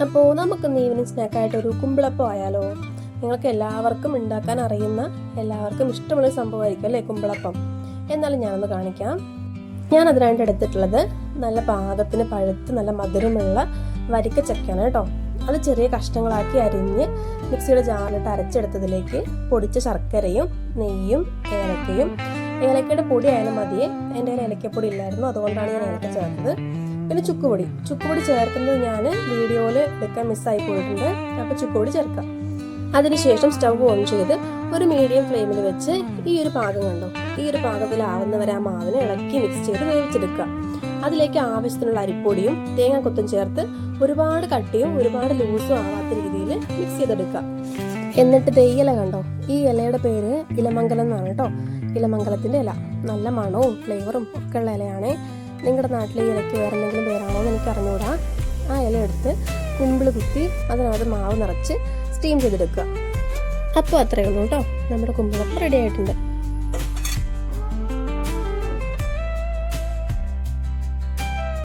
അപ്പോൾ നമുക്കിന്ന് ഈവനിങ് സ്നാക്കായിട്ടൊരു കുമ്പിളപ്പം ആയാലോ? നിങ്ങൾക്ക് എല്ലാവർക്കും ഉണ്ടാക്കാൻ അറിയുന്ന, എല്ലാവർക്കും ഇഷ്ടമുള്ള സംഭവമായിരിക്കും അല്ലേ കുമ്പിളപ്പം. എന്നാലും ഞാനൊന്ന് കാണിക്കാം. ഞാൻ അതിനായിട്ട് എടുത്തിട്ടുള്ളത് നല്ല പാകത്തിന് പഴുത്ത് നല്ല മധുരമുള്ള വരിക്ക ചക്കയാണ് കേട്ടോ. അത് ചെറിയ കഷ്ണങ്ങളാക്കി അരിഞ്ഞ് മിക്സിയുടെ ജാറിലിട്ട് അരച്ചെടുത്തതിലേക്ക് പൊടിച്ച ശർക്കരയും നെയ്യും ഏലക്കയും, ഏലക്കയുടെ പൊടി ആയാലും മതിയെ, എൻ്റെ കയ്യിൽ ഏലക്കപ്പൊടി ഇല്ലായിരുന്നു, അതുകൊണ്ടാണ് ഞാൻ ഏലക്ക ചേർത്തത്. പിന്നെ ചുക്കുപൊടി ചേർക്കുന്നത് ഞാൻ വീഡിയോയിൽ എടുക്കാൻ മിസ്സായി പോയിട്ടുണ്ട്, അപ്പോൾ ചുക്കുപൊടി ചേർക്കാം. അതിനുശേഷം സ്റ്റവ് ഓൺ ചെയ്ത് ഒരു മീഡിയം ഫ്ലെയിമിൽ വെച്ച് ഈ ഒരു പാകം കണ്ടോ, ഈ ഒരു പാകത്തിലാവുന്നവരെ ആ മാവിനെ ഇളക്കി മിക്സ് ചെയ്ത് വേവിച്ചെടുക്കുക. അതിലേക്ക് ആവശ്യത്തിനുള്ള അരിപ്പൊടിയും തേങ്ങാക്കൊത്തും ചേർത്ത് ഒരുപാട് കട്ടിയും ഒരുപാട് ലൂസും ആവാത്ത രീതിയിൽ മിക്സ് ചെയ്തെടുക്കുക. എന്നിട്ട് ഇല കണ്ടോ, ഈ ഇലയുടെ പേര് ഇലമംഗലം എന്നാണ് കേട്ടോ. ഇലമംഗലത്തിൻ്റെ ഇല നല്ല മണവും ഫ്ലേവറും ഒക്കെ ഉള്ള ഇലയാണേ. നിങ്ങളുടെ നാട്ടിൽ ഈ ഇലയ്ക്ക് വേറെ എന്തെങ്കിലും പേരാണോ എന്ന് എനിക്ക് അറിഞ്ഞുകൂടാ. ആ ഇല എടുത്ത് കുമ്പിൾ കുത്തി അതിനകത്ത് മാവ് നിറച്ച് സ്റ്റീം ചെയ്തെടുക്കുക. അപ്പോൾ അത്രയേ ഉള്ളൂ കേട്ടോ, നമ്മുടെ കുമ്പിളപ്പം റെഡി ആയിട്ടുണ്ട്.